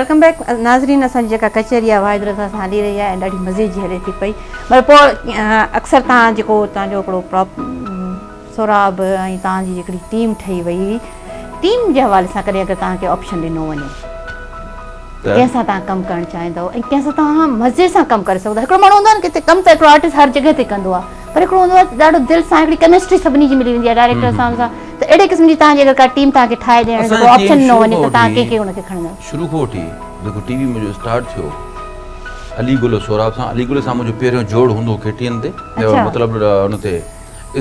Welcome back नाज़रीन। असांजी जेका कचहरी आहे वाहिद सां हली रही आहे ऐं ॾाढी मज़े जी हले थी पई, पर पोइ अक्सर तव्हां जेको तव्हांजो हिकिड़ो सोराब ऐं तव्हांजी हिकिड़ी टीम ठही वई, टीम जे हवाले सां कॾहिं अगरि तव्हांखे ऑप्शन ॾिनो वञे कंहिंसां तव्हां कमु करणु चाहींदव ऐं कंहिंसां तव्हां मज़े सां कमु करे सघो था? हिकिड़ो माण्हू हूंदो आहे न किथे कमु त हिकिड़ो आर्टिस्ट हर जॻह ते कंदो आहे, पर हिकिड़ो हूंदो आहे ॾाढो दिलि सां हिकिड़ी केमिस्ट्री सभिनी जी मिली वेंदी आहे डायरेक्टर सां, त अहिड़े क़िस्म जी तव्हांजी अगरि का टीम तव्हांखे ठाहे ॾियण जो ऑप्शन न वञे त तव्हां कंहिंखे हुनखे खणंदव? शुरू खां वठी जेको टीवी मुंहिंजो स्टार्ट थियो अलीगुल सोराब सां, अलीगुल सां मुंहिंजो पहिरियों जोड़ हूंदो केटीएन ते, मतिलबु हुन ते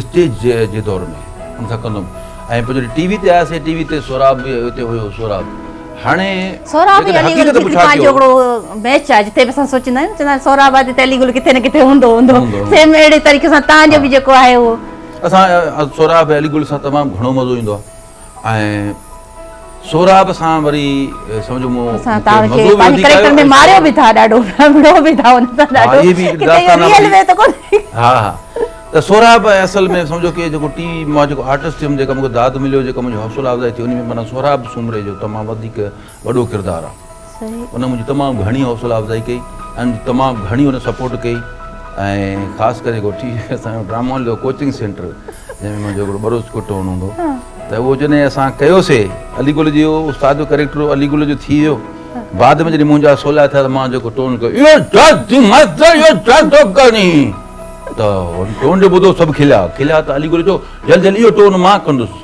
स्टेज जे दौर में हुन सां कंदुमि। ऐं पोइ जॾहिं टीवी ते आयासीं, टीवी ते सोराब बि हिते हुयो सोराब। हाणे सोराब हिकिड़ो मैच आहे जिते बि असां सोचींदा आहियूं, चवंदा आहिनि सोराब आहे त अलीगुल किथे न किथे हूंदो सेम अहिड़े तरीक़े सां तव्हांजो बि जेको आहे उहो असां सोराब अलीगुल सां तमामु घणो मज़ो ईंदो आहे। ऐं सोराब सां वरी सम्झो मारियो बि था ॾाढो बि था हा हा त सोराब असल में सम्झो कि जेको टीवी मां जेको आर्टिस्ट हुयुमि, जेका मूंखे दाद मिलियो, जेका मुंहिंजो हौसला अफ़ज़ाई थी, उन में माना सोराब सूमरे जो तमामु वधीक वॾो किरदारु आहे। उन मुंहिंजी तमामु घणी हौसला अफ़ज़ाई कई ऐं तमामु घणी उन सपोर्ट कई। ऐं ख़ासि करे जेको टीवी असांजो ड्रामा हॉल जो कोचिंग सेंटर जंहिंमें मुंहिंजो हिकिड़ो बरोज़ कुटो हूंदो त उहो जॾहिं असां कयोसीं, अलीगुल जो उस्ताद जो कैरेक्टर अलीगुल जो थी वियो, बाद में जॾहिं मुंहिंजा सोला थिया त मां जेको टोन कयो त टोन जो ॿुधो सभु खिलिया त अलीगुल जो जल्दी जल्दी इहो टोन मां कंदुसि।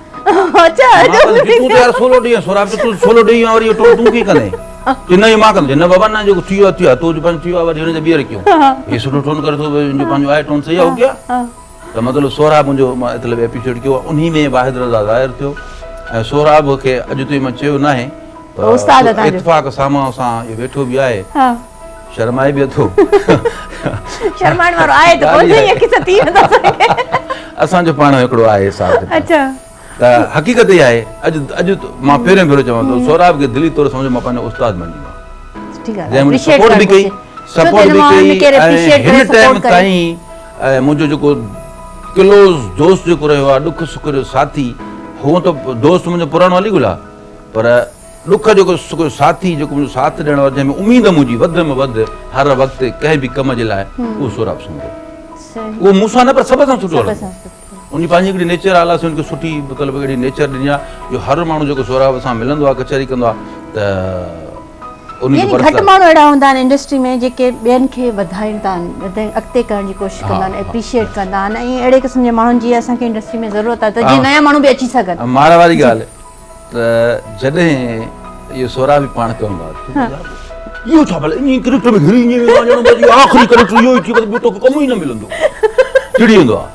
सोलो ॾींहुं सोराब तूं सोलो ॾेई वरी इहो टोन तूं कीअं कंदे? न इहो मां कंदुसि। न बाबा न जेको थी वियो थियो आहे, तूं पंहिंजो थी वियो आहे, वरी हुनजे ॿीहर कयूं हीअ सुठो टोन करे थो, पंहिंजो आहे टोन सही आहे हो क्या? त मतिलबु सोराब मुंहिंजो मतिलबु एपिसोड कयो, उन में वाहिद रज़ा ज़ाहिर थियो। ऐं सोराब खे अॼु ताईं मां चयो न आहे, इत्तफ़ाक़ साम्हूं सां इहो वेठो बि आहे, शर्माए बि अथो। शर्माइण वारो आहे त असांजो पाण हिकिड़ो आहे हिसाब। त हक़ीक़त इहा आहे, अॼु मां पहिरियों भेरो चवां थो, सोराब खे दिली तौर सम्झो मां पंहिंजो उस्ताद मञींदो आहियां। सपोर्ट बि कई ऐं हिन टाइम ताईं मुंहिंजो जेको क्लोज़ दोस्त जेको रहियो आहे, ॾुख सुख जो साथी, हूअं त दोस्त मुंहिंजो पुराणो अलीगुल आहे, पर ॾुख जेको सुख जो साथी जेको मुंहिंजो साथ ॾियण वारो, जंहिंमें उमेद मुंहिंजी वधि में वधि हर वक़्तु कंहिं बि कम जे लाइ, उहो सोराब सूमरो। उहो मूंसां न पर सभ सां सुठो हलंदो। उन पंहिंजी हिकिड़ी नेचर आलासीं, उनखे सुठी मतिलबु हिकिड़ी नेचर ॾिनी आहे जो हर माण्हू जेको सोराब सां मिलंदो आहे, कचहरी कंदो आहे, त घटि माण्हू अहिड़ा हूंदा आहिनि इंडस्ट्री में जेके ॿियनि खे वधाइनि था, अॻिते करण जी कोशिशि कंदा आहिनि, एप्रिशिएट कंदा आहिनि, ऐं अहिड़े क़िस्म जे माण्हुनि जी असांखे इंडस्ट्री में ज़रूरत आहे त जीअं नया माण्हू बि अची सघनि। मार वारी ॻाल्हि त जॾहिं इहो सोराब बि पाण चवंदो आहे, इहो छा भले ईअं कैरेक्टर में घिरी ईअं आख़िरी कैरेक्टर इहो ई थी वञे, ॿियो तोखे कमु ई न मिलंदो, चिड़ी वेंदो आहे।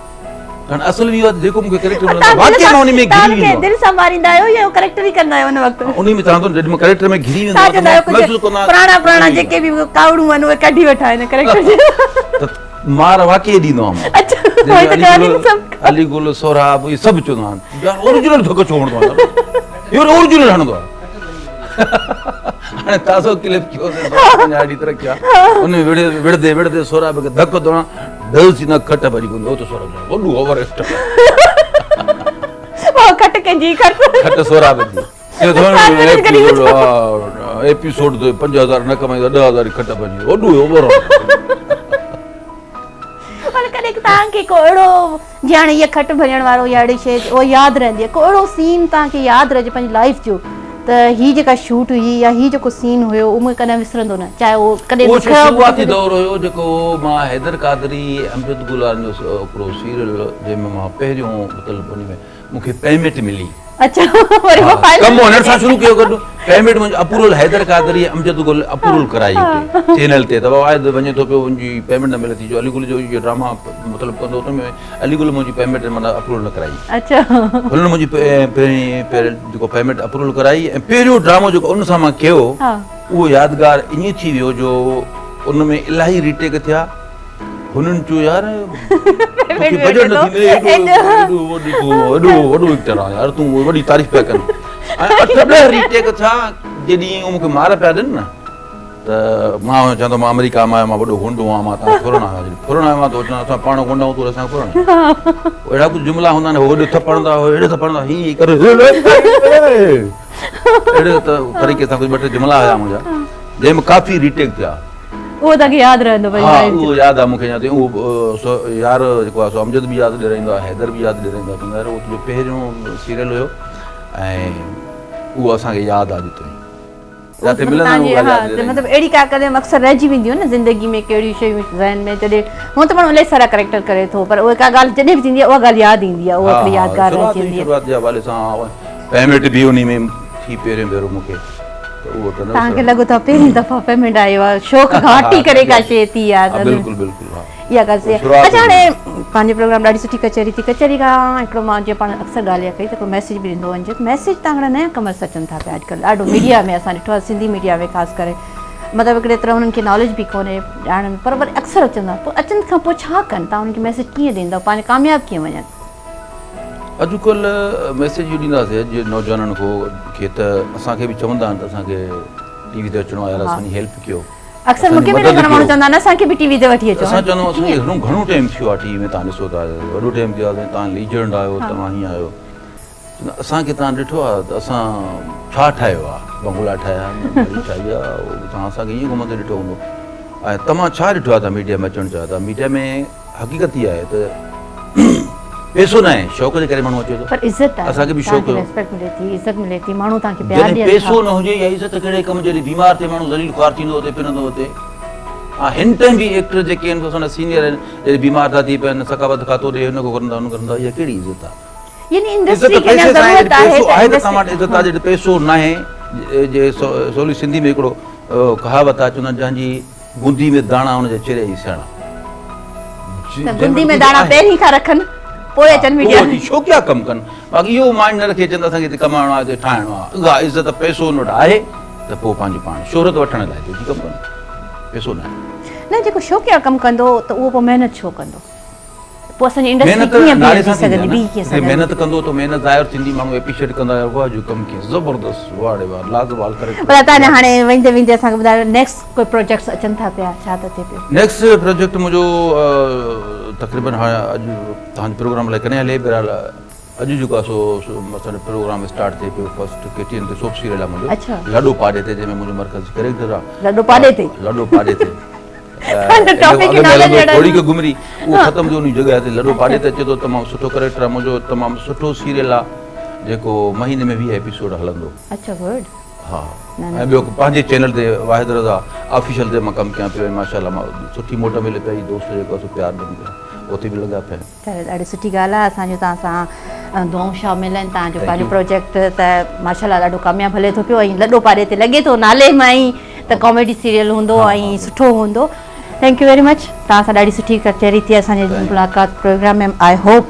कारण असुल इहो आहे जेको मूंखे कैरेक्टर मिलंदो आहे वाक़ई मां उन में घिरी वेंदो आहियां। दिलि सां मारींदा आहियो या कैरेक्टर ई कंदा आहियो उन वक़्तु? उन में चवां थो जॾहिं मां कैरेक्टर में घिरी वेंदो आहियां, पुराणा जेके बि कावड़ू आहिनि उहे कढी वठा आहिनि कैरेक्टर जे, त मार वाक़ई ॾींदो आहियां। अलीगुल सोराब इहे सभु चवंदा आहिनि ओरिजिनल धक छो हणंदो आहे, इहो ओरिजिनल हणंदो आहे। हाणे ताज़ो क्लिप कयोसीं ॾाढी तरक़ी आहे, उन में विढ़दे विढ़दे सोराब खे धक दौड़ा दल सी न खट भॼी पवंदो, हो त सोराब वॾो ओवर एक्टर खट कंहिंजी खट सोराब जी एपिसोड 5000 न कमाईंदो, 10000 खट भॼी वॾो ओवर। पर कॾहिं तव्हांखे को अहिड़ो जीअं हाणे इहा खट भॼण वारो या अहिड़ी शइ उहो यादि रहंदी आहे, को अहिड़ो सीन तव्हांखे यादि रहिजे पंहिंजी लाइफ जो त हीअ जेका शूट हुई या हीअ जेको सीन हुयो उहो मूंखे कॾहिं विसरंदो न, चाहे उहो कॾहिं शुरूआती दौर हुयो जेको मां हैदर क़ादरी अमजद गुलान जो हिकिड़ो सीरियल जंहिंमें मां पहिरियों मतिलबु उन में मूंखे पेमेंट मिली। अच्छा, कमु हुननि सां शुरू कयो गॾु, पेमेंट मुंहिंजो अप्रूवल हैदर क़ादरी अमजद गुल अप्रूवल कराई हुते चैनल ते, त वाहिद वञे थो पियो उनजी पेमेंट न मिले थी, जो अलीगुल जो इहो ड्रामा मतिलबु कंदो हुन में अलीगुल मुंहिंजी पेमेंट माना अप्रूवल न कराई। अच्छा, हुननि मुंहिंजी पहिरीं जेको पेमेंट अप्रूवल कराई, ऐं पहिरियों ड्रामो जेको उन सां मां कयो उहो यादगार ईअं थी वियो जो उन में इलाही रीटेक थिया। हुननि चयो यार बजट न थी वॾो एक्टर आहे यार, तूं वॾी तारीफ़ पिया कनि, ऐं 8-10 रीटेक थिया। जॾहिं मूंखे मार पिया ॾियनि न त मां चवंदो मां अमेरिका मां आहियां, मां वॾो हुंडो आहियां, मां तव्हां फुरण आहियां, फुरण आहियां त चवंदा असां पाण हुंडा आहियूं, तूं असांखे फुरण। अहिड़ा कुझु जुमिला हूंदा आहिनि, होॾे थपड़ंदा हेॾे थपड़ंदा हीअं करे, अहिड़े तरीक़े सां कुझु 2-3 जुमिला हुया मुंहिंजा। जंहिंमें काफ़ी रीटेक थिया। उहो तव्हांखे यादि रहंदो भई? हा, उहो यादि आहे मूंखे। अञा ताईं उहो यार जेको आहे सो अमजद बि यादि ॾियारींदो आहे, हैदर बि यादि ॾियारींदो आहे। यार उहो पहिरियों सीरियल हुयो ऐं उहो असांखे यादि आहे अॼु ताईं। जिते मिलंदा आहिनि मतिलबु अहिड़ी का कदम अक्सर रहिजी वेंदियूं न ज़िंदगी में, कहिड़ियूं शयूं ज़हन में। जॾहिं हूअं त माण्हू इलाही सारा करेक्टर करे थो, पर उहा का ॻाल्हि जॾहिं बि थींदी आहे उहा ॻाल्हि यादि ईंदी आहे, उहा हिकिड़ी यादगार रहिजी वेंदी आहे। शुरूआत जे हवाले सां पेमेंट बि उन में थी पहिरियों भेरो मूंखे, त उहो त तव्हांखे लॻो था पहिरीं दफ़ा पेमेंट आयो आहे, शौक़ु घाटी करे का शइ थी आहे। बिल्कुलु बिल्कुलु, हा, इहा ॻाल्हि सही आहे। अच्छा, हाणे पंहिंजो प्रोग्राम ॾाढी सुठी कचहरी थी। कचहरी खां हिकिड़ो मां जीअं पाण अक्सर ॻाल्हि कई त हिकिड़ो मैसेज बि ॾींदो वञिजे। मैसेज तव्हां हिकिड़ा नया कमर्स अचनि था पिया अॼुकल्ह ॾाढो मीडिया में, असां ॾिठो आहे सिंधी मीडिया में ख़ासि करे। मतिलबु हिकिड़े तरह उन्हनि खे नॉलेज बि कोन्हे ॼाण में, पर वरी अक्सर अचनि था। पोइ अचनि खां पोइ छा कनि? तव्हां उन्हनि खे मैसेज कीअं ॾींदव, पंहिंजे कामयाबु कीअं वञनि? अॼुकल्ह मैसेज इहो ॾींदासीं जे नौजवाननि खे त असांखे बि चवंदा आहिनि त असांखे टीवी ते अचिणो आहे, असांजी हेल्प कयो। अक्सर मूंखे बि माण्हू चवंदा आहिनि असांखे बि टीवी ते वठी अचो। असां चवंदा आहियूं असांखे घणो टाइम थियो आहे टीवी में, तव्हां ॾिसो था, वॾो टाइम थियो आहे, तव्हां लीजेंड आहियो, तव्हां हीअं आहियो। असांखे तव्हां ॾिठो आहे त असां छा ठाहियो आहे, बंगला ठाहिया आहिनि, ठाही आहे, तव्हां असांखे ईअं घुमंदे ॾिठो हूंदो। ऐं तव्हां छा ॾिठो आहे तव्हां मीडिया में अचणु चाहियो था? मीडिया में हक़ीक़त इहा आहे त पैसो न आहे, शौक़ जे करे माण्हू अचे थो। पर इज़त आहे, असांखे बि शौक़, रिस्पेक्ट मिले थी, इज़त मिले थी, माण्हू तव्हांखे प्यार ॾियनि था। पैसो न हुजे या इज़त कहिड़े कम जॾहिं बीमार थिए माण्हू ज़लील ख़्वार थींदो हुते फिरंदो हुते। हा, हिन टाइम बि एक्टर जेके आहिनि असांजा सीनियर आहिनि, जॾहिं बीमार था थी पिया, सखावत खातो ॾे, हिन को करंदा, हुन करंदा, इहा कहिड़ी इज़त आहे? यानी इंडस्ट्री खे ज़रूरत आहे त तव्हां वटि इज़त आहे। जॾहिं पैसो न आहे, जे सवली सिंधी में हिकिड़ो कहावत आहे, चवंदा जंहिंजी बूंदी में दाणा हुनजे चेहरे जी सेणा। बूंदी में दाणा पहिरीं खां रखनि पोइ अचनि मीडिया में, छो क्या कमु कनि? बाक़ी इहो माइंड न रखे चवंदा असांखे हिते कमाइणो आहे, हिते ठाहिणो आहे। उहा इज़त पैसो हुन वटि आहे त पोइ पंहिंजो पाण शोहरत वठण लाइ थो कमु कनि, पैसो न आहे। न, जेको शौक़िया कमु कंदो त उहो पोइ महिनत छो कंदो? पोइ असांजी इंडस्ट्री कीअं बीह सघंदी, बीह कीअं सघंदी? महिनत कंदो त महिनत ज़ाहिर थींदी, माण्हू एप्रिशिएट कंदा, वाह जो कमु कीअं ज़बरदस्त, वाह रे वाह, लाजवाब करे। पर तव्हां हाणे वेंदे वेंदे असांखे ॿुधायो, नेक्स्ट कोई प्रोजेक्ट्स अचनि था पिया, छा थो थिए पियो? नेक्स्ट प्रोजेक्ट मुंहिंजो तक़रीबन हाणे अॼु तव्हांजे प्रोग्राम लाइ कॾहिं हले, बहरहाल अॼु जेको आहे सो असांजो प्रोग्राम स्टार्ट थिए पियो। फर्स्ट KTN ते सोप सीरियल आहे मुंहिंजो, लॾो पाड़े ते, जंहिंमें मुंहिंजो मर्कज़ी कैरेक्टर आहे। लॾो पाड़े ते? लॾो पाड़े ते थोड़ी की घुमरी उहो ख़तम थियो उन जॻह ते, लॾो पाड़े ते अचे थो। तमामु सुठो कैरेक्टर आहे मुंहिंजो, तमामु सुठो सीरियल आहे जेको महीने में 20 एपिसोड हलंदो। अच्छा, गुड। हा, ऐं ॿियो पंहिंजे चैनल ते वाहिद रज़ा ऑफिशियल ते मां कमु कयां पियो, ऐं माशाल्लाह मां सुठी मोट मिले पई, दोस्त जेको आहे प्यार ॾियनि पिया, उते बि लॻा पिया। चलो, ॾाढी सुठी ॻाल्हि आहे। असांजो तव्हां सां दुआऊं शामिल आहिनि। तव्हांजो पंहिंजो प्रोजेक्ट त माशाल्लाह ॾाढो कामयाबु हले थो पियो, ऐं लॾो पाड़े ते लॻे थो नाले मां ई त कॉमेडी सीरियल हूंदो ऐं सुठो हूंदो। Thank U very much. तव्हां सां ॾाढी सुठी कचहरी थी असांजे मुलाक़ात प्रोग्राम में। आई होप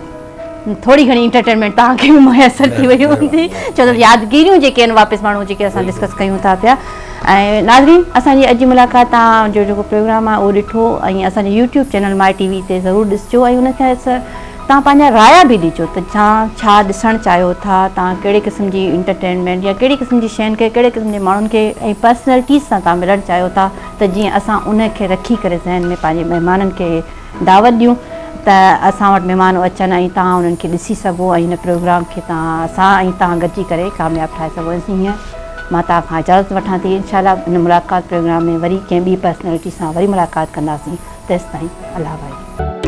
थोड़ी घणी इंटरटेनमेंट तव्हांखे बि मुयसरु थी वई हूंदी, छो त यादगिरियूं जेके आहिनि वापसि माण्हू जेके असां डिस्कस कयूं था पिया। ऐं नाज़रीन, असांजी अॼु मुलाक़ात तव्हांजो जेको प्रोग्राम आहे उहो ॾिठो, ऐं असांजे यूट्यूब चैनल माई TV ते ज़रूरु ॾिसिजो, ऐं उनखे तव्हां पंहिंजा राया बि ॾिजो त छा ॾिसणु चाहियो था तव्हां, कहिड़े क़िस्म जी इंटरटेनमेंट या कहिड़ी क़िस्म जी शयुनि खे, कहिड़े क़िस्म जे माण्हुनि खे ऐं पर्सनैलिटीज़ सां तव्हां मिलणु चाहियो था, त जीअं असां उनखे रखी करे ज़हन में पंहिंजे महिमाननि खे दावत ॾियूं त असां वटि महिमान अचनि ऐं तव्हां उन्हनि खे ॾिसी सघो, ऐं हिन प्रोग्राम खे असां ऐं तव्हां गॾिजी करे कामयाबु ठाहे सघो। हीअं मां तव्हां खां इजाज़त वठां थी। इंशाल्लाह हिन मुलाक़ात प्रोग्राम में वरी कंहिं ॿी पर्सनैलिटी सां वरी मुलाक़ात कंदासीं। तेसिताईं अल्लाह भाई।